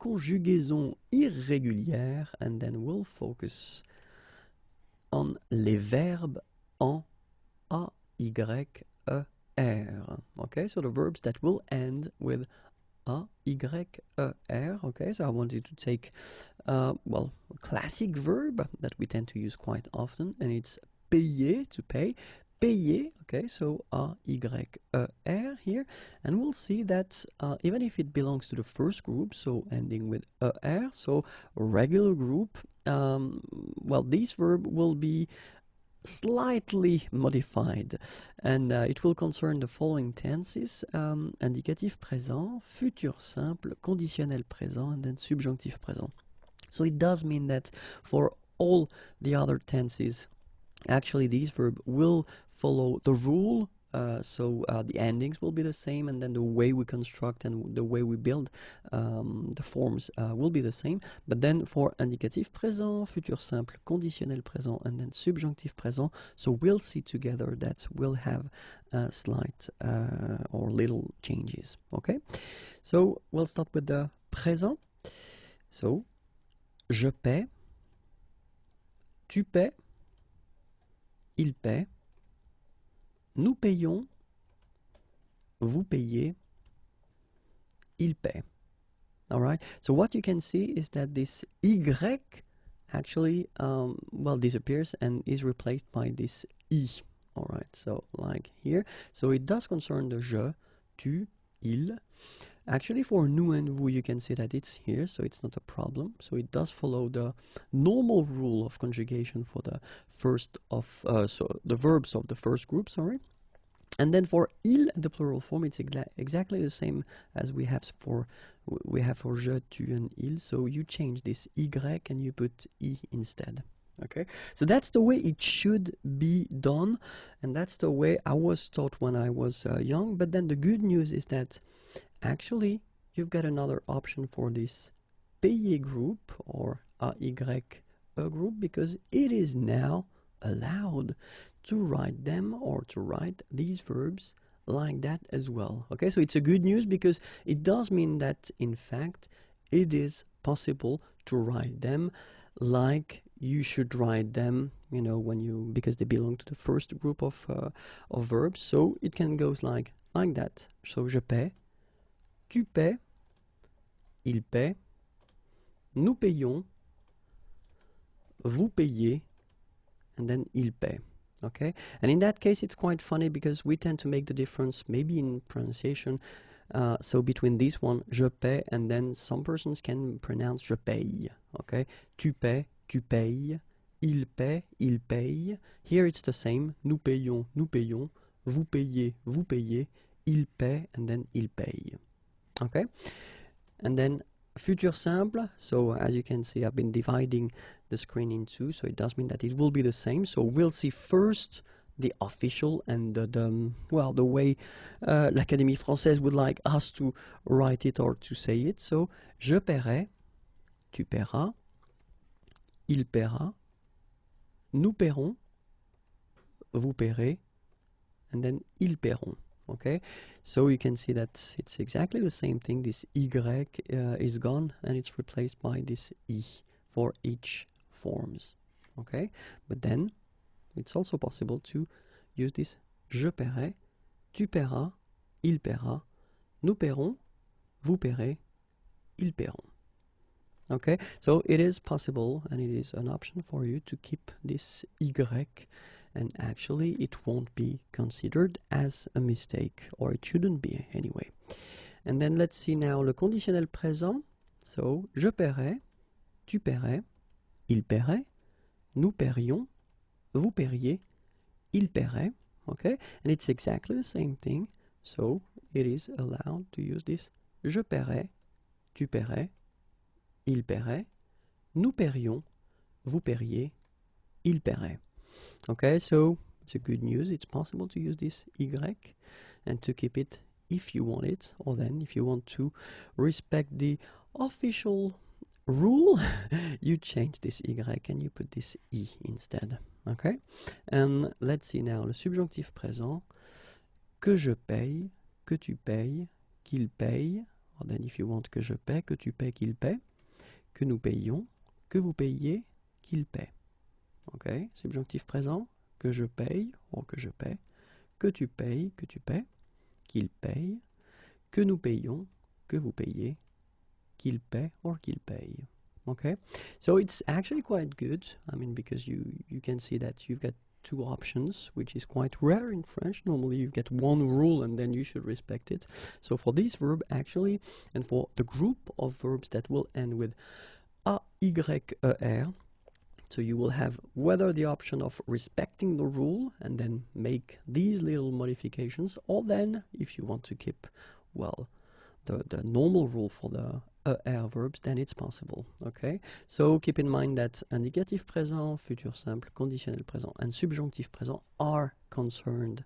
conjugaisons irrégulières, and then we'll focus on les verbes en A-Y-E-R. Okay, so the verbs that will end with A-Y-E-R. Okay, so I want you to take, well, a classic verb that we tend to use quite often, and it's payer, to pay. Payer, okay, so A-Y-E-R here, and we'll see that even if it belongs to the first group, so ending with ER, so regular group, well, this verb will be slightly modified, and it will concern the following tenses: indicatif présent, futur simple, conditionnel présent, and then subjonctif présent. So it does mean that for all the other tenses, actually this verb will follow the rule, so the endings will be the same, and then the way we construct and the way we build the forms will be the same. But then for indicatif présent, futur simple, conditionnel présent, and then subjonctif présent, so we'll see together that we'll have slight or little changes. Okay, so we'll start with the présent. So je paie, tu paies, il paie, nous payons, vous payez, il paie. All right. So what you can see is that this Y actually, well, disappears and is replaced by this I. All right. So like here. So it does concern the je, tu, il. Actually, for nous and vous, you can see that it's here, so it's not a problem. So it does follow the normal rule of conjugation for the first of, so the verbs of the first group, sorry. And then for il, the plural form, it's exactly the same as we have for je, tu, and il. So you change this Y and you put I instead. Okay, so that's the way it should be done, and that's the way I was taught when I was young. But then the good news is that actually you've got another option for this payer group or AYE group, because it is now allowed to write them or to write these verbs like that as well. Okay, so it's a good news because it does mean that in fact it is possible to write them like you should write them, you know, when you, because they belong to the first group of verbs. So it can go like that. So je paie, tu paies, il paie, nous payons, vous payez, and then il paie. Okay, and in that case it's quite funny because we tend to make the difference maybe in pronunciation, so between this one, je paie, and then some persons can pronounce je paye. Okay, tu paies, tu payes, il paie, il paye. Here it's the same, nous payons, nous payons, vous payez, vous payez, il paie, and then il paye. Okay, and then futur simple, so as you can see I've been dividing the screen in two, so it does mean that it will be the same. So we'll see first the official and the way l'Académie Française would like us to write it or to say it. So je paierai, tu paieras, il paiera, nous paierons, vous paierez, and then ils paieront. Okay, so you can see that it's exactly the same thing. This Y is gone and it's replaced by this I for each forms. Okay, but then it's also possible to use this je paierai, tu paieras, il paiera, nous paierons, vous paierez, ils paieront. Okay, so it is possible and it is an option for you to keep this Y, and actually it won't be considered as a mistake, or it shouldn't be anyway. And then let's see now le conditionnel présent. So je paierai, tu paierais, il paierait, nous paierions, vous paieriez, il paierait. Okay, and it's exactly the same thing. So it is allowed to use this je paierai, tu paierais, il paierait, nous paierions, vous paieriez, il paierait. Okay, so it's a good news. It's possible to use this Y and to keep it if you want it, or then if you want to respect the official rule, you change this Y and you put this I instead. Okay, and let's see now le subjonctif présent, que je paye, que tu payes, qu'il paye. or then if you want que je paie, que tu paies, qu'il paie, que nous payons, que vous payiez, qu'il paie. Okay, subjonctif présent, que je paye, or que je paie, que tu payes, qu'il paye, que nous payons, que vous payez, qu'il paie, or qu'il paye. Okay, so it's actually quite good, I mean, because you can see that you've got two options, which is quite rare in French. Normally you get one rule and then you should respect it. So for this verb actually, and for the group of verbs that will end with ayer, so you will have whether the option of respecting the rule and then make these little modifications, or then if you want to keep, well, the normal rule for the air verbs, then it's possible. Okay, so keep in mind that indicatif présent, futur simple, conditionnel présent, and subjonctif présent are concerned